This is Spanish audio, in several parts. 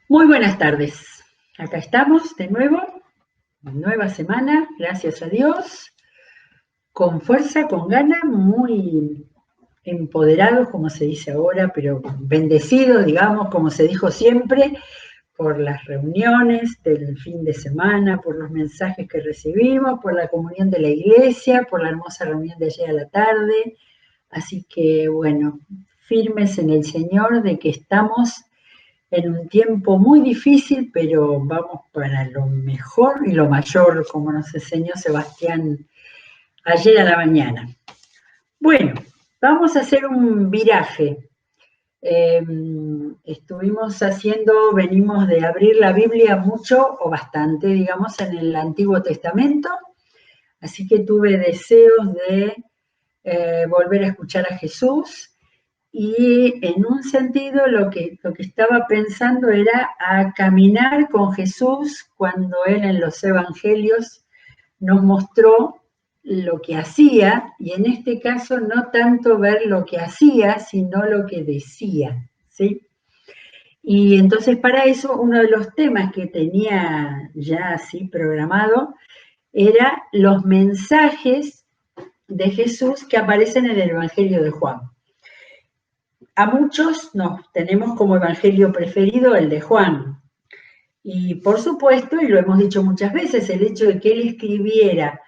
Muy buenas tardes. Acá estamos de nuevo, nueva semana, gracias a Dios, con fuerza, con ganas, muy empoderados, como se dice ahora, pero bendecidos, digamos, como se dijo siempre, por las reuniones del fin de semana, por los mensajes que recibimos, por la comunión de la iglesia, por la hermosa reunión de ayer a la tarde. Así que, bueno, firmes en el Señor de que estamos en un tiempo muy difícil, pero vamos para lo mejor y lo mayor, como nos enseñó Sebastián ayer a la mañana. Bueno, vamos a hacer un viraje. Venimos de abrir la Biblia mucho o bastante, digamos, en el Antiguo Testamento, así que tuve deseos de volver a escuchar a Jesús. Y en un sentido lo que estaba pensando era a caminar con Jesús cuando Él en los evangelios nos mostró lo que hacía, y en este caso no tanto ver lo que hacía, sino lo que decía, ¿sí? Y entonces para eso uno de los temas que tenía ya así programado era los mensajes de Jesús que aparecen en el Evangelio de Juan. A muchos nos tenemos como evangelio preferido el de Juan. Y por supuesto, y lo hemos dicho muchas veces, el hecho de que él escribiera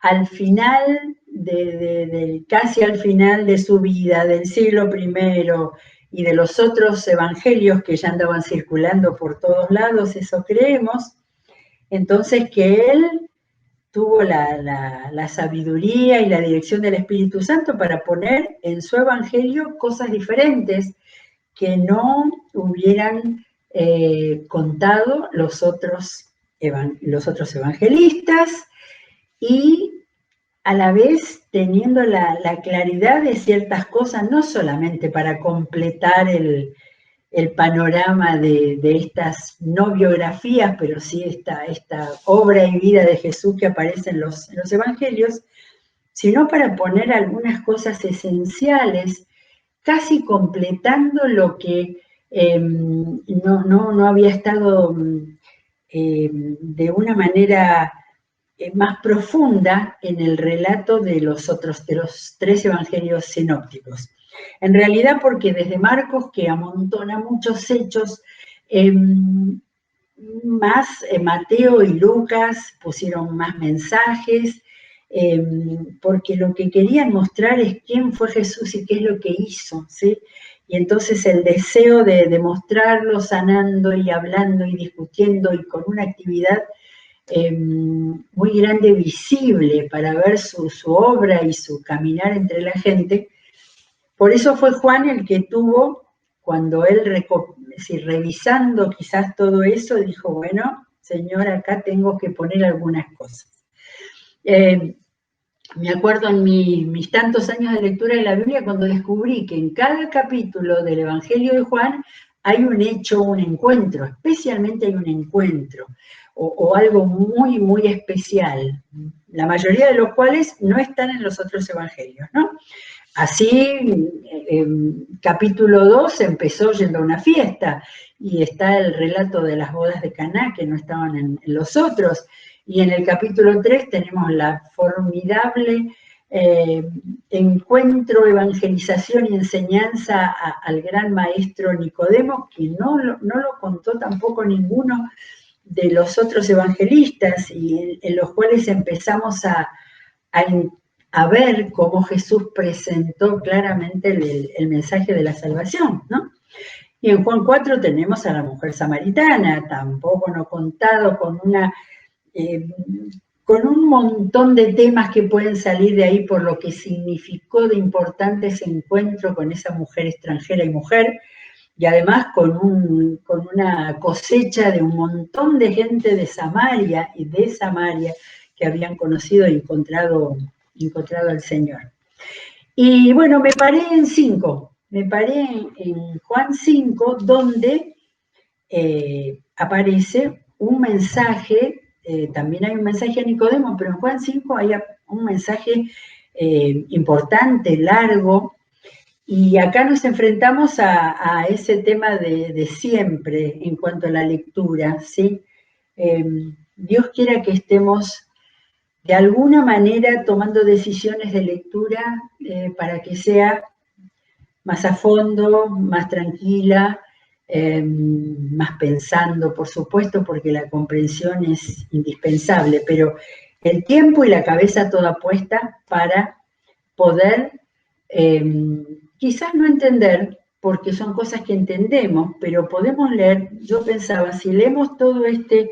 al final, casi al final de su vida, del siglo I y de los otros evangelios que ya andaban circulando por todos lados, eso creemos, entonces que él tuvo la sabiduría y la dirección del Espíritu Santo para poner en su evangelio cosas diferentes que no hubieran contado los otros evangelistas, y a la vez teniendo la claridad de ciertas cosas, no solamente para completar el panorama de estas no biografías, pero sí esta obra y vida de Jesús que aparece en los evangelios, sino para poner algunas cosas esenciales, casi completando lo que no había estado de una manera más profunda en el relato de los tres evangelios sinópticos. En realidad, porque desde Marcos, que amontona muchos hechos, más Mateo y Lucas pusieron más mensajes, porque lo que querían mostrar es quién fue Jesús y qué es lo que hizo, ¿sí? Y entonces el deseo de demostrarlo sanando y hablando y discutiendo y con una actividad muy grande, visible, para ver su obra y su caminar entre la gente. Por eso fue Juan el que tuvo, cuando él, revisando quizás todo eso, dijo, bueno, Señor, acá tengo que poner algunas cosas. Me acuerdo en mis tantos años de lectura de la Biblia, cuando descubrí que en cada capítulo del Evangelio de Juan hay un hecho, un encuentro, especialmente hay un encuentro, o algo muy, muy especial, la mayoría de los cuales no están en los otros evangelios, ¿no? Así, capítulo 2 empezó yendo a una fiesta, y está el relato de las bodas de Caná, que no estaban en los otros, y en el capítulo 3 tenemos la formidable encuentro, evangelización y enseñanza al gran maestro Nicodemo, que no lo contó tampoco ninguno de los otros evangelistas, y en los cuales empezamos a ver cómo Jesús presentó claramente el mensaje de la salvación, ¿no? Y en Juan 4 tenemos a la mujer samaritana, tampoco no contado, con un montón de temas que pueden salir de ahí por lo que significó de importante ese encuentro con esa mujer extranjera y mujer, y además con una cosecha de un montón de gente de Samaria y de Samaria que habían conocido y encontrado al Señor. Y bueno, me paré en Juan 5, donde aparece un mensaje, también hay un mensaje a Nicodemo, pero en Juan 5 hay un mensaje importante, largo, Y acá nos enfrentamos a ese tema de siempre en cuanto a la lectura, ¿sí? Dios quiera que estemos de alguna manera tomando decisiones de lectura para que sea más a fondo, más tranquila, más pensando, por supuesto, porque la comprensión es indispensable, pero el tiempo y la cabeza toda puesta para poder quizás no entender, porque son cosas que entendemos, pero podemos leer. Yo pensaba, si leemos todo este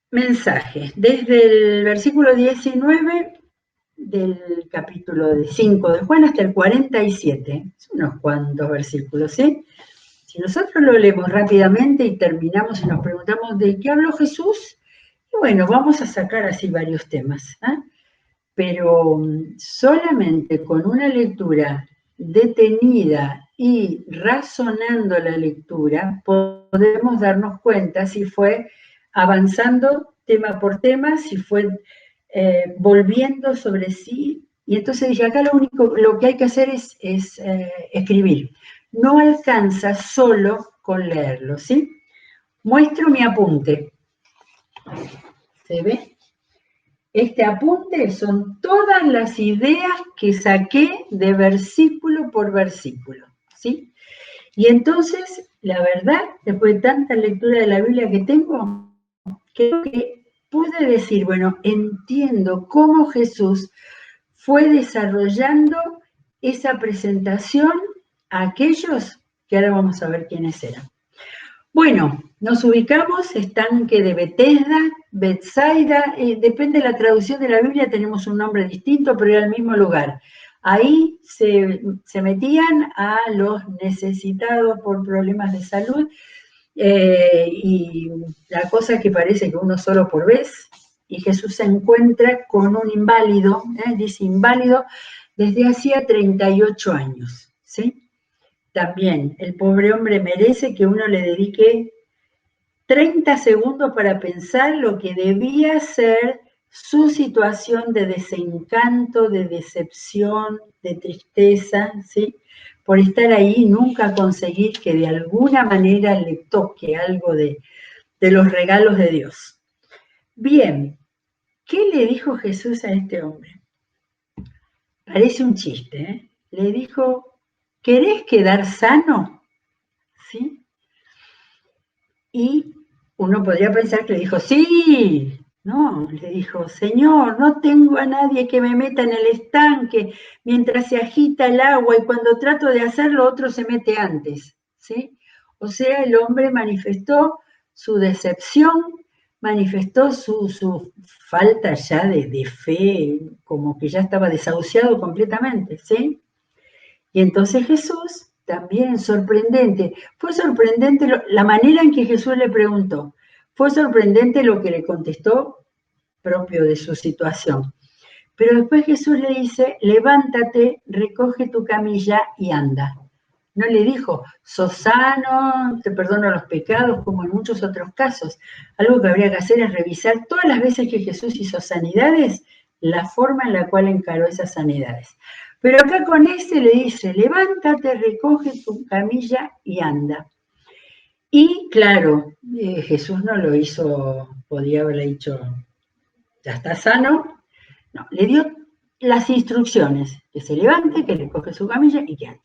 mensaje, desde el versículo 19 del capítulo 5 de Juan hasta el 47, son unos cuantos versículos, ¿sí? Si nosotros lo leemos rápidamente y terminamos y nos preguntamos de qué habló Jesús, y bueno, vamos a sacar así varios temas, ¿eh? Pero solamente con una lectura detenida y razonando la lectura, podemos darnos cuenta si fue avanzando tema por tema, si fue volviendo sobre sí. Y entonces dije, acá lo que hay que hacer es escribir. No alcanza solo con leerlo, ¿sí? Muestro mi apunte. ¿Se ve? Este apunte son todas las ideas que saqué de versículo por versículo, ¿sí? Y entonces, la verdad, después de tanta lectura de la Biblia que tengo, creo que pude decir, bueno, entiendo cómo Jesús fue desarrollando esa presentación a aquellos que ahora vamos a ver quiénes eran. Bueno, nos ubicamos, estanque de Betesda, Betsaida, depende de la traducción de la Biblia, tenemos un nombre distinto, pero era el mismo lugar. Ahí se metían a los necesitados por problemas de salud, y la cosa que parece que uno solo por vez, y Jesús se encuentra con un inválido, dice inválido, desde hacía 38 años, ¿sí? También el pobre hombre merece que uno le dedique 30 segundos para pensar lo que debía ser su situación de desencanto, de decepción, de tristeza, ¿sí? Por estar ahí y nunca conseguir que de alguna manera le toque algo de los regalos de Dios. Bien, ¿qué le dijo Jesús a este hombre? Parece un chiste, ¿eh? Le dijo, ¿querés quedar sano? ¿Sí? Y uno podría pensar que le dijo, sí, no, le dijo, Señor, no tengo a nadie que me meta en el estanque mientras se agita el agua y cuando trato de hacerlo otro se mete antes, ¿sí? O sea, el hombre manifestó su decepción, manifestó su falta ya de fe, como que ya estaba desahuciado completamente, ¿sí? Y entonces Jesús, también sorprendente, fue sorprendente la manera en que Jesús le preguntó, fue sorprendente lo que le contestó propio de su situación. Pero después Jesús le dice, levántate, recoge tu camilla y anda. No le dijo, sos sano, te perdono los pecados, como en muchos otros casos. Algo que habría que hacer es revisar todas las veces que Jesús hizo sanidades, la forma en la cual encaró esas sanidades. Pero acá con este le dice, levántate, recoge tu camilla y anda. Y claro, Jesús no lo hizo, podía haberle dicho, ya está sano. No, le dio las instrucciones, que se levante, que recoge su camilla y que ande.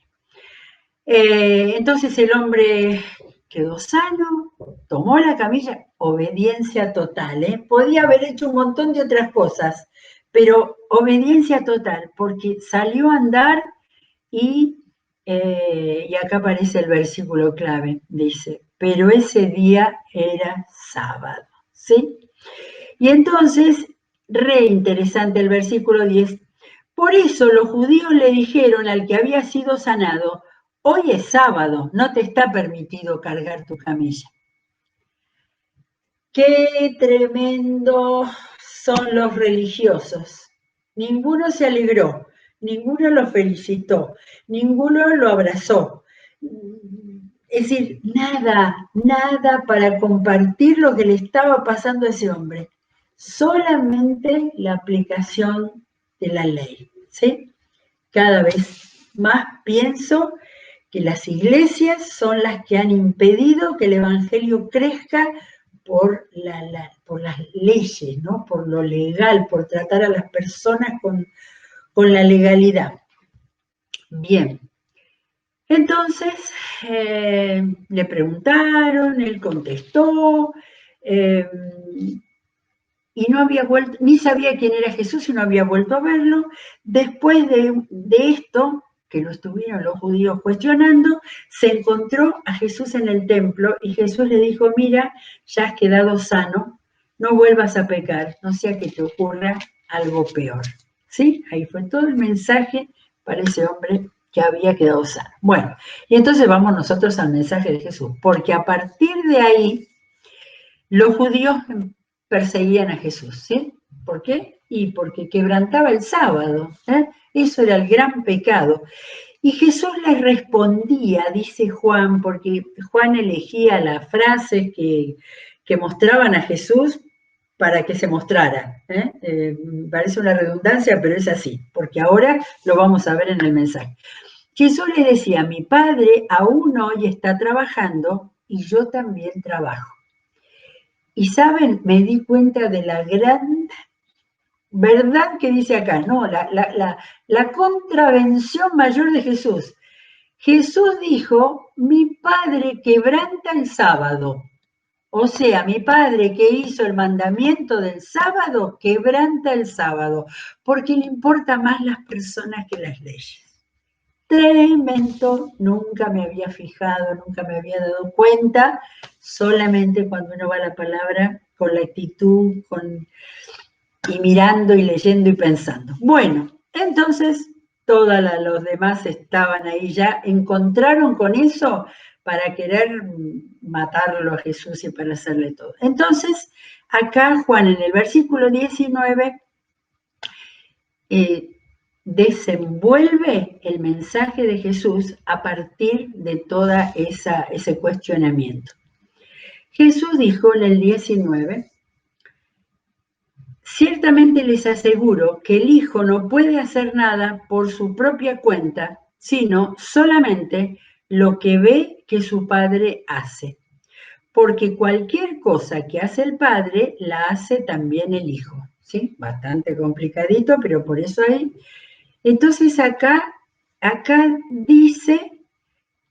Entonces el hombre quedó sano, tomó la camilla, obediencia total, ¿eh? Podía haber hecho un montón de otras cosas, pero obediencia total, porque salió a andar y acá aparece el versículo clave, dice, pero ese día era sábado, ¿sí? Y entonces, re interesante el versículo 10, por eso los judíos le dijeron al que había sido sanado, hoy es sábado, no te está permitido cargar tu camilla. Qué tremendo son los religiosos. Ninguno se alegró, ninguno lo felicitó, ninguno lo abrazó. Es decir, nada para compartir lo que le estaba pasando a ese hombre. Solamente la aplicación de la ley, ¿sí? cada vez más pienso que las iglesias son las que han impedido que el evangelio crezca por las leyes, ¿no? Por lo legal, por tratar a las personas con la legalidad. Bien. Entonces, le preguntaron, él contestó, y no había vuelto, ni sabía quién era Jesús y no había vuelto a verlo. Después de esto, que lo estuvieron los judíos cuestionando, se encontró a Jesús en el templo y Jesús le dijo, mira, ya has quedado sano, no vuelvas a pecar, no sea que te ocurra algo peor. ¿Sí? Ahí fue todo el mensaje para ese hombre que había quedado sano. Bueno, y entonces vamos nosotros al mensaje de Jesús, porque a partir de ahí, los judíos perseguían a Jesús, ¿sí? ¿Por qué? Y porque quebrantaba el sábado, ¿eh? Eso era el gran pecado. Y Jesús les respondía, dice Juan, porque Juan elegía las frases que mostraban a Jesús para que se mostrara. Parece una redundancia, pero es así, porque ahora lo vamos a ver en el mensaje. Jesús le decía, mi Padre aún hoy está trabajando y yo también trabajo. Y saben, me di cuenta de la gran verdad que dice acá, ¿no? La contravención mayor de Jesús. Jesús dijo, mi Padre quebranta el sábado. O sea, mi Padre que hizo el mandamiento del sábado, quebranta el sábado, porque le importa más las personas que las leyes. Tremendo, nunca me había fijado, nunca me había dado cuenta, solamente cuando uno va a la palabra con la actitud, y mirando y leyendo y pensando. Bueno, entonces todos los demás estaban ahí ya, encontraron con eso para querer matarlo a Jesús y para hacerle todo. Entonces, acá Juan en el versículo 19 desenvuelve el mensaje de Jesús a partir de toda ese cuestionamiento. Jesús dijo en el 19, ciertamente les aseguro que el Hijo no puede hacer nada por su propia cuenta, sino solamente lo que ve que su Padre hace. Porque cualquier cosa que hace el Padre, la hace también el Hijo. ¿Sí? Bastante complicadito, pero por eso hay. Entonces acá dice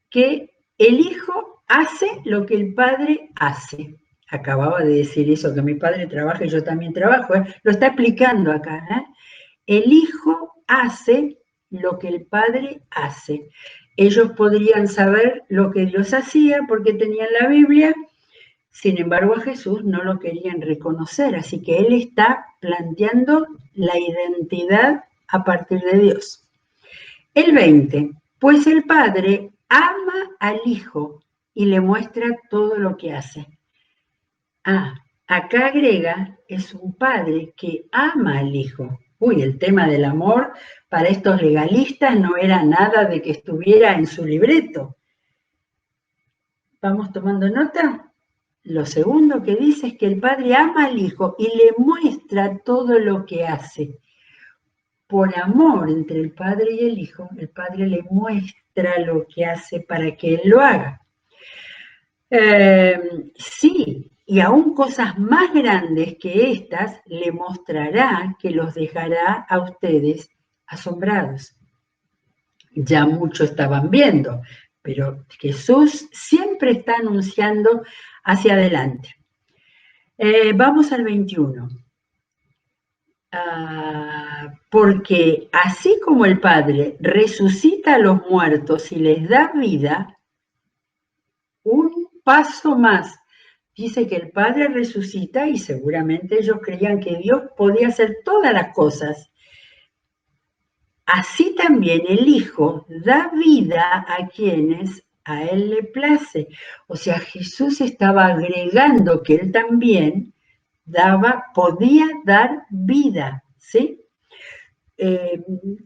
que el Hijo hace lo que el Padre hace. Acababa de decir eso, que mi Padre trabaja y yo también trabajo. Lo está explicando acá. El Hijo hace lo que el Padre hace. Ellos podrían saber lo que Dios hacía porque tenían la Biblia, sin embargo a Jesús no lo querían reconocer, así que Él está planteando la identidad a partir de Dios. El 20, pues el Padre ama al Hijo y le muestra todo lo que hace. Acá agrega, es un padre que ama al Hijo. Uy, el tema del amor para estos legalistas no era nada de que estuviera en su libreto. ¿Vamos tomando nota? Lo segundo que dice es que el padre ama al Hijo y le muestra todo lo que hace. Por amor entre el Padre y el Hijo, el Padre le muestra lo que hace para que Él lo haga. Sí, y aún cosas más grandes que estas le mostrará que los dejará a ustedes asombrados. Ya muchos estaban viendo, pero Jesús siempre está anunciando hacia adelante. Vamos al 21. Porque así como el Padre resucita a los muertos y les da vida, un paso más. Dice que el Padre resucita y seguramente ellos creían que Dios podía hacer todas las cosas. Así también el Hijo da vida a quienes a Él le place. O sea, Jesús estaba agregando que Él también podía dar vida, ¿sí?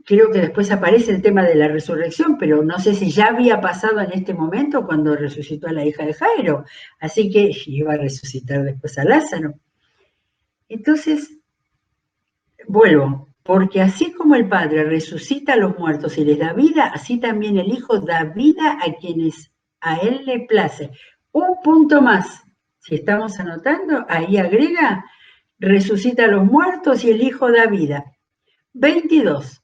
Creo que después aparece el tema de la resurrección, pero no sé si ya había pasado en este momento cuando resucitó a la hija de Jairo, así que iba a resucitar después a Lázaro. Entonces, vuelvo, Porque así como el Padre resucita a los muertos y les da vida, así también el Hijo da vida a quienes a Él le place. Un punto más, si estamos anotando, ahí agrega, resucita a los muertos y el Hijo da vida. 22.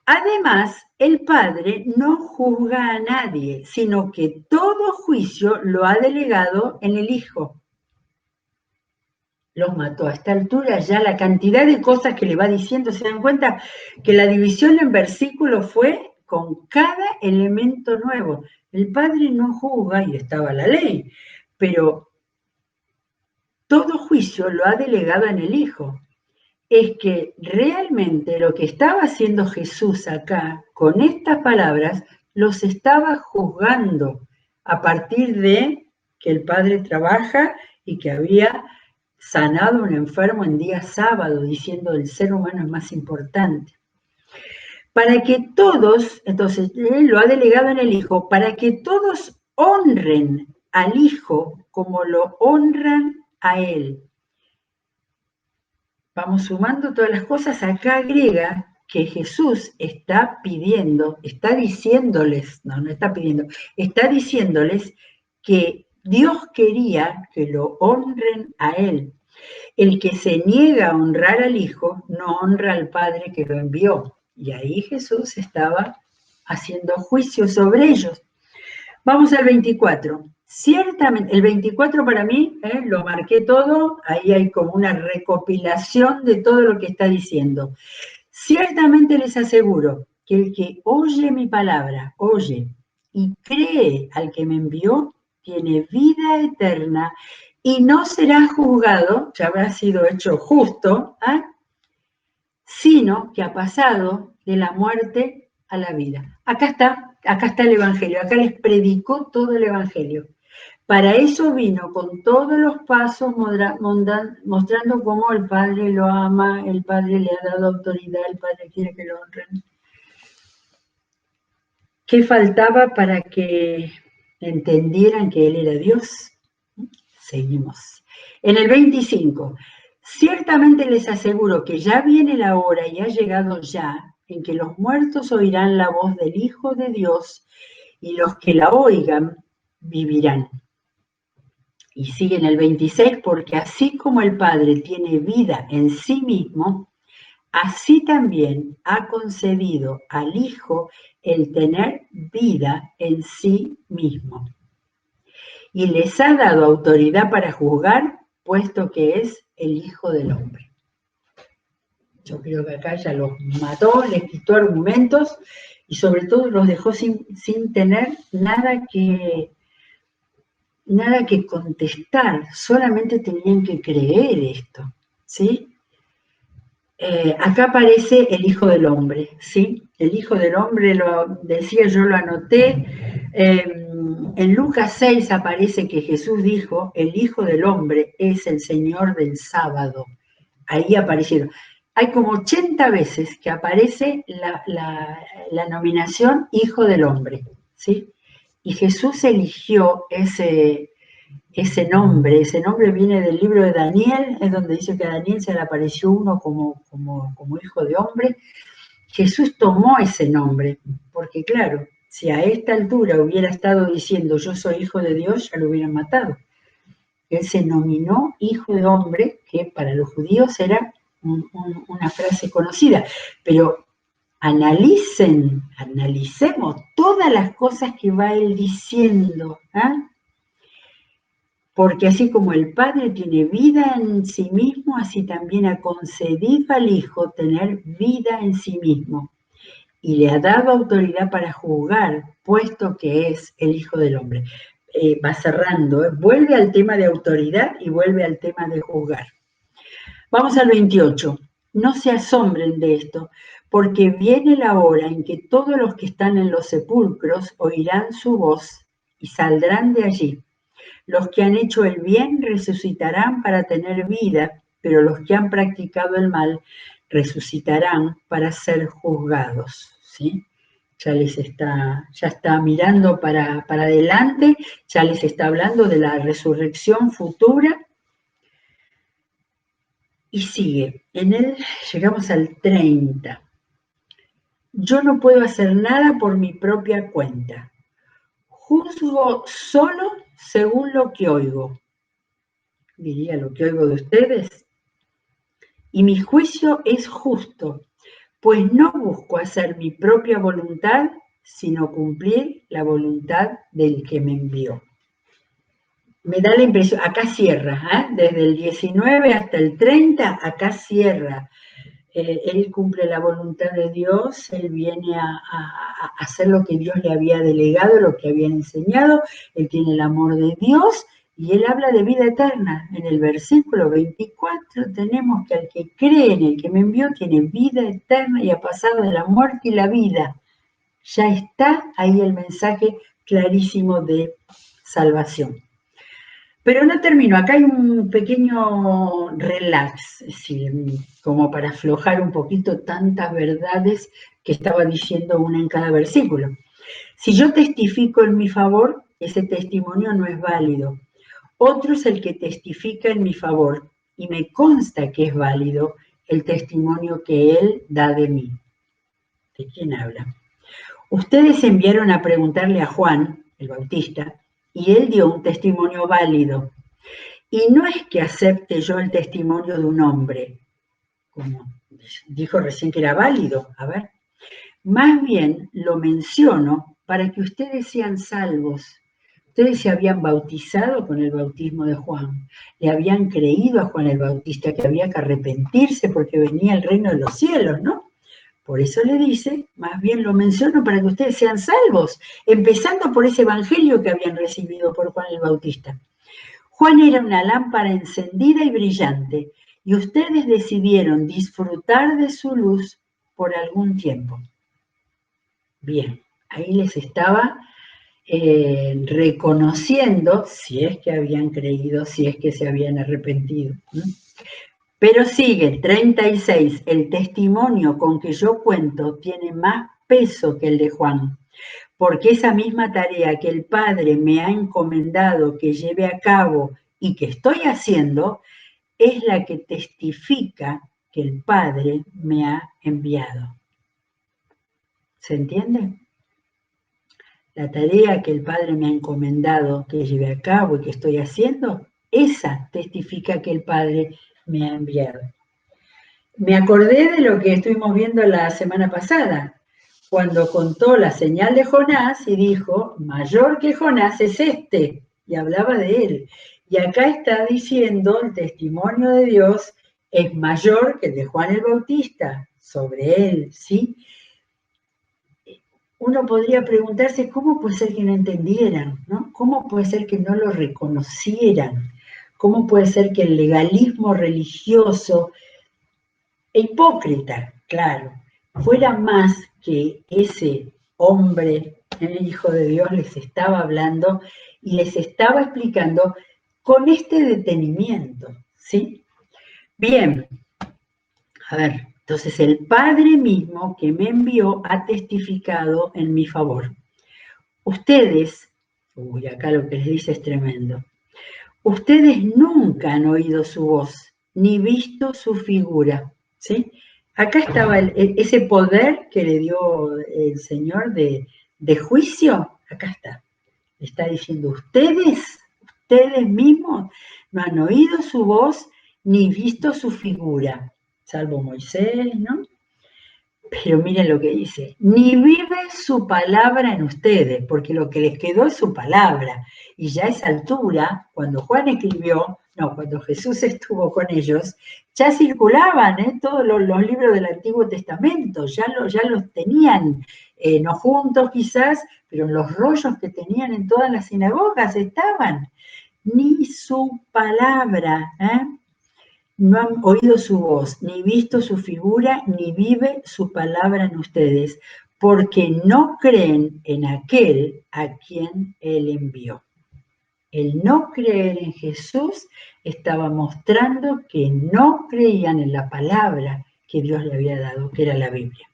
Además, el Padre no juzga a nadie, sino que todo juicio lo ha delegado en el Hijo. Los mató. A esta altura ya la cantidad de cosas que le va diciendo, se dan cuenta que la división en versículos fue con cada elemento nuevo. El Padre no juzga, y estaba la ley, pero todo juicio lo ha delegado en el Hijo. Es que realmente lo que estaba haciendo Jesús acá, con estas palabras, los estaba juzgando a partir de que el Padre trabaja y que había sanado a un enfermo en día sábado, diciendo el ser humano es más importante. Para que todos, entonces él lo ha delegado en el Hijo, para que todos honren al Hijo como lo honran a Él. Vamos sumando todas las cosas, acá agrega que Jesús está pidiendo, está diciéndoles, no está pidiendo, está diciéndoles que Dios quería que lo honren a Él. El que se niega a honrar al Hijo no honra al Padre que lo envió. Y ahí Jesús estaba haciendo juicio sobre ellos. Vamos al 24. Ciertamente, el 24 para mí, lo marqué todo, ahí hay como una recopilación de todo lo que está diciendo. Ciertamente les aseguro que el que oye mi palabra, oye y cree al que me envió, tiene vida eterna y no será juzgado, ya habrá sido hecho justo, sino que ha pasado de la muerte a la vida. Acá está el Evangelio, acá les predicó todo el Evangelio. Para eso vino con todos los pasos mostrando cómo el Padre lo ama, el Padre le ha dado autoridad, el Padre quiere que lo honren. ¿Qué faltaba para que entendieran que Él era Dios? Seguimos. En el 25, ciertamente les aseguro que ya viene la hora y ha llegado ya en que los muertos oirán la voz del Hijo de Dios y los que la oigan vivirán. Y sigue en el 26, porque así como el Padre tiene vida en sí mismo, así también ha concedido al Hijo el tener vida en sí mismo. Y les ha dado autoridad para juzgar, puesto que es el Hijo del Hombre. Yo creo que acá ya los mató, les quitó argumentos y sobre todo los dejó sin tener nada que contestar, solamente tenían que creer esto, ¿sí? Acá aparece el Hijo del Hombre, ¿sí? El Hijo del Hombre, lo decía, yo lo anoté. En Lucas 6 aparece que Jesús dijo, el Hijo del Hombre es el Señor del sábado. Ahí aparecieron. Hay como 80 veces que aparece la nominación Hijo del Hombre, ¿sí? Y Jesús eligió ese nombre viene del libro de Daniel, es donde dice que a Daniel se le apareció uno como hijo de hombre. Jesús tomó ese nombre, porque claro, si a esta altura hubiera estado diciendo yo soy hijo de Dios, ya lo hubieran matado. Él se nominó hijo de hombre, que para los judíos era una frase conocida, pero analicemos todas las cosas que va él diciendo, porque así como el Padre tiene vida en sí mismo, así también ha concedido al Hijo tener vida en sí mismo. Y le ha dado autoridad para juzgar, puesto que es el Hijo del Hombre. Va cerrando, vuelve al tema de autoridad y vuelve al tema de juzgar. Vamos al 28. No se asombren de esto, porque viene la hora en que todos los que están en los sepulcros oirán su voz y saldrán de allí. Los que han hecho el bien resucitarán para tener vida, pero los que han practicado el mal resucitarán para ser juzgados, ¿sí? Ya está mirando para adelante, ya les está hablando de la resurrección futura. Y sigue, en él llegamos al 30. Yo no puedo hacer nada por mi propia cuenta. Juzgo solo según lo que oigo. Diría lo que oigo de ustedes. Y mi juicio es justo, pues no busco hacer mi propia voluntad, sino cumplir la voluntad del que me envió. Me da la impresión, acá cierra, desde el 19 hasta el 30, acá cierra. Él cumple la voluntad de Dios, él viene a hacer lo que Dios le había delegado, lo que había enseñado, él tiene el amor de Dios y él habla de vida eterna. En el versículo 24 tenemos que al que cree en el que me envió tiene vida eterna y ha pasado de la muerte y la vida. Ya está ahí el mensaje clarísimo de salvación. Pero no termino, acá hay un pequeño relax, es decir, como para aflojar un poquito tantas verdades que estaba diciendo una en cada versículo. Si yo testifico en mi favor, ese testimonio no es válido. Otro es el que testifica en mi favor y me consta que es válido el testimonio que él da de mí. ¿De quién habla? Ustedes enviaron a preguntarle a Juan, el Bautista, y él dio un testimonio válido. Y no es que acepte yo el testimonio de un hombre, como dijo recién que era válido, más bien lo menciono para que ustedes sean salvos. Ustedes se habían bautizado con el bautismo de Juan, le habían creído a Juan el Bautista que había que arrepentirse porque venía el reino de los cielos, ¿no? Por eso le dice, más bien lo menciono para que ustedes sean salvos, empezando por ese evangelio que habían recibido por Juan el Bautista. Juan era una lámpara encendida y brillante, y ustedes decidieron disfrutar de su luz por algún tiempo. Bien, ahí les estaba reconociendo si es que habían creído, si es que se habían arrepentido. Pero sigue, 36, el testimonio con que yo cuento tiene más peso que el de Juan, porque esa misma tarea que el Padre me ha encomendado que lleve a cabo y que estoy haciendo, es la que testifica que el Padre me ha enviado. ¿Se entiende? La tarea que el Padre me ha encomendado que lleve a cabo y que estoy haciendo, esa testifica que el Padre me ha enviado. Me acordé de lo que estuvimos viendo la semana pasada, cuando contó la señal de Jonás y dijo, mayor que Jonás es este, y hablaba de él. Y acá está diciendo, el testimonio de Dios es mayor que el de Juan el Bautista sobre él, ¿sí? Uno podría preguntarse, ¿cómo puede ser que no entendieran? ¿No? ¿Cómo puede ser que no lo reconocieran? ¿Cómo puede ser que el legalismo religioso e hipócrita, claro, fuera más que ese hombre, el Hijo de Dios, les estaba hablando y les estaba explicando con este detenimiento, ¿sí? Bien, entonces el Padre mismo que me envió ha testificado en mi favor. Ustedes, acá lo que les dice es tremendo, ustedes nunca han oído su voz, ni visto su figura, ¿sí? Acá estaba ese poder que le dio el Señor de juicio, acá está. Le está diciendo, ustedes mismos no han oído su voz ni visto su figura, salvo Moisés, ¿no? Pero miren lo que dice, ni vive su palabra en ustedes, porque lo que les quedó es su palabra. Y ya a esa altura, cuando Juan escribió, cuando Jesús estuvo con ellos, ya circulaban todos los libros del Antiguo Testamento, ya los tenían, no juntos quizás, pero los rollos que tenían en todas las sinagogas estaban. Ni su palabra, no han oído su voz, ni visto su figura, ni vive su palabra en ustedes, porque no creen en aquel a quien él envió. El no creer en Jesús estaba mostrando que no creían en la palabra que Dios le había dado, que era la Biblia.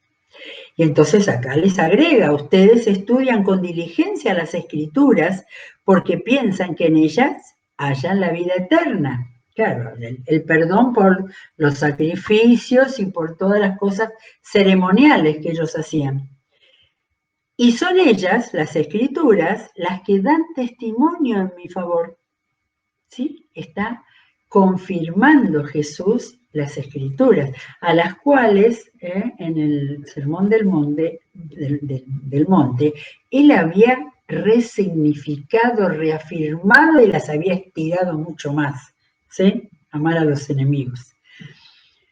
Y entonces acá les agrega, ustedes estudian con diligencia las Escrituras porque piensan que en ellas hallan la vida eterna. claro, el perdón por los sacrificios y por todas las cosas ceremoniales que ellos hacían. Y son ellas, las escrituras, las que dan testimonio en mi favor. ¿Sí? Está confirmando Jesús las escrituras, a las cuales en el Sermón del Monte, él había resignificado, reafirmado y las había estirado mucho más. ¿Sí? Amar a los enemigos.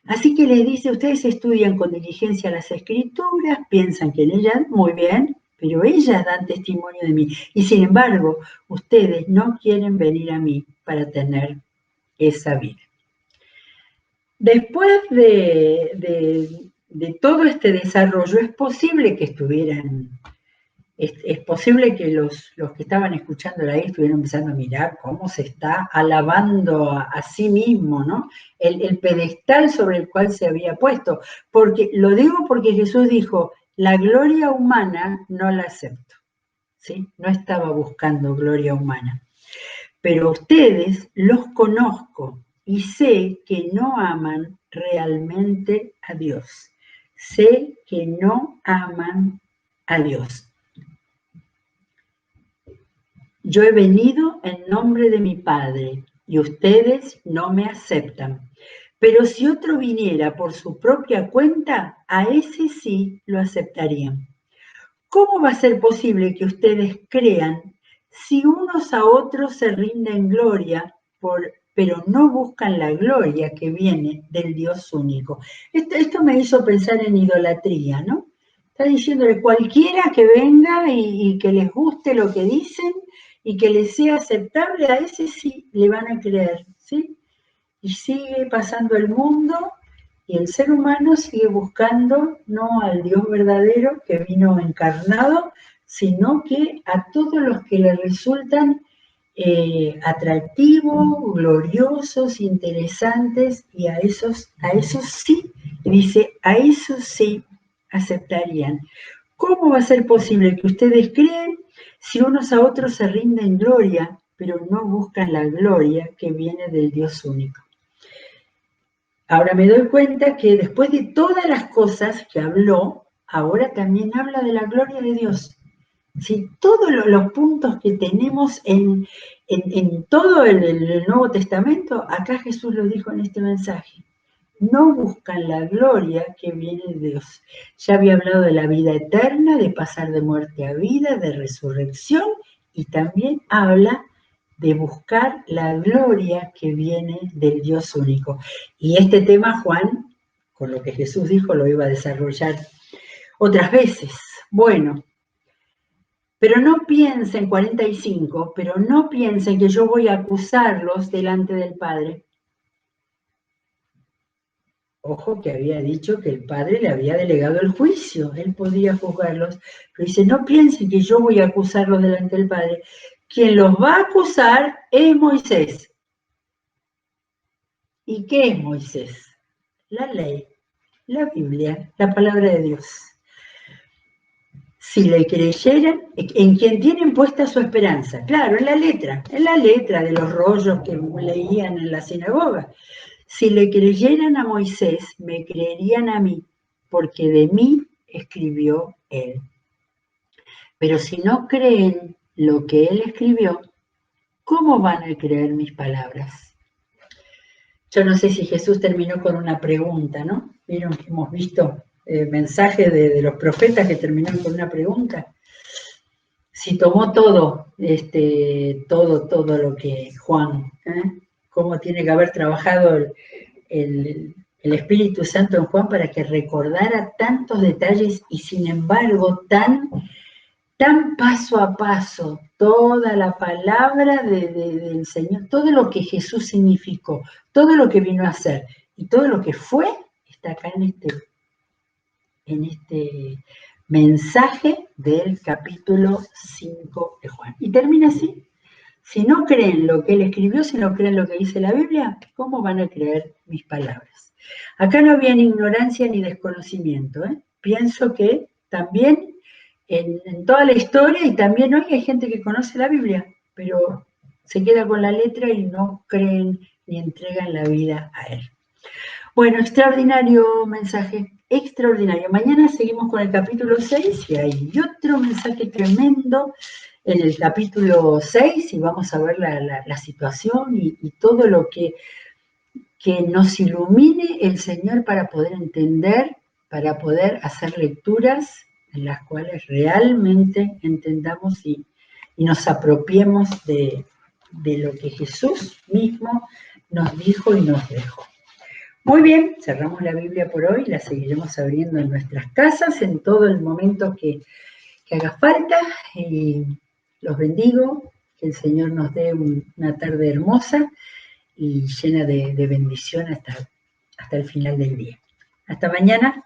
Así que les dice, ustedes estudian con diligencia las escrituras, piensan que en ellas, muy bien, pero ellas dan testimonio de mí. Y sin embargo, ustedes no quieren venir a mí para tener esa vida. Después de todo este desarrollo, es posible que estuvieran, es posible que los que estaban escuchando ahí estuvieran empezando a mirar cómo se está alabando a sí mismo, ¿no? El pedestal sobre el cual se había puesto. Porque, lo digo porque Jesús dijo, la gloria humana no la acepto, ¿sí? No estaba buscando gloria humana. Pero ustedes los conozco y sé que no aman realmente a Dios. Sé que no aman a Dios. Yo he venido en nombre de mi Padre y ustedes no me aceptan. Pero si otro viniera por su propia cuenta, a ese sí lo aceptarían. ¿Cómo va a ser posible que ustedes crean si unos a otros se rinden gloria, pero no buscan la gloria que viene del Dios único? Esto me hizo pensar en idolatría, ¿no? Está diciéndole cualquiera que venga y que les guste lo que dicen y que les sea aceptable, a ese sí le van a creer, ¿sí? Y sigue pasando el mundo y el ser humano sigue buscando no al Dios verdadero que vino encarnado, sino que a todos los que le resultan atractivos, gloriosos, interesantes, y a esos sí, dice, a esos sí aceptarían. ¿Cómo va a ser posible que ustedes creen si unos a otros se rinden gloria, pero no buscan la gloria que viene del Dios único? Ahora me doy cuenta que después de todas las cosas que habló, ahora también habla de la gloria de Dios. ¿Sí? Todos los puntos que tenemos en todo el Nuevo Testamento, acá Jesús lo dijo en este mensaje. No buscan la gloria que viene de Dios. Ya había hablado de la vida eterna, de pasar de muerte a vida, de resurrección, y también habla de buscar la gloria que viene del Dios único. Y este tema, Juan, con lo que Jesús dijo, lo iba a desarrollar otras veces. Bueno, pero no piensen, 45, pero no piensen que yo voy a acusarlos delante del Padre. Ojo que había dicho que el Padre le había delegado el juicio, él podía juzgarlos, pero dice, no piensen que yo voy a acusarlos delante del Padre. Quien los va a acusar es Moisés. ¿Y qué es Moisés? La ley, la Biblia, la palabra de Dios. Si le creyeran, en quien tienen puesta su esperanza, claro, en la letra de los rollos que leían en la sinagoga. Si le creyeran a Moisés, me creerían a mí, porque de mí escribió él. Pero si no creen lo que él escribió, ¿cómo van a creer mis palabras? Yo no sé si Jesús terminó con una pregunta, ¿no? Vieron que hemos visto mensajes de los profetas que terminaron con una pregunta. Si tomó todo lo que Juan, cómo tiene que haber trabajado el Espíritu Santo en Juan para que recordara tantos detalles y sin embargo tan paso a paso toda la palabra del Señor, todo lo que Jesús significó, todo lo que vino a hacer y todo lo que fue, está acá en este mensaje del capítulo 5 de Juan. Y termina así. Si no creen lo que él escribió, si no creen lo que dice la Biblia, ¿cómo van a creer mis palabras? Acá no había ni ignorancia ni desconocimiento. Pienso que también en toda la historia y también hoy hay gente que conoce la Biblia, pero se queda con la letra y no creen ni entregan la vida a Él. Bueno, extraordinario mensaje, extraordinario. Mañana seguimos con el capítulo 6 y hay otro mensaje tremendo en el capítulo 6 y vamos a ver la situación y todo lo que nos ilumine el Señor para poder entender, para poder hacer lecturas en las cuales realmente entendamos y nos apropiemos de lo que Jesús mismo nos dijo y nos dejó. Muy bien, cerramos la Biblia por hoy, la seguiremos abriendo en nuestras casas en todo el momento que haga falta. Y los bendigo, que el Señor nos dé una tarde hermosa y llena de bendición hasta el final del día. Hasta mañana.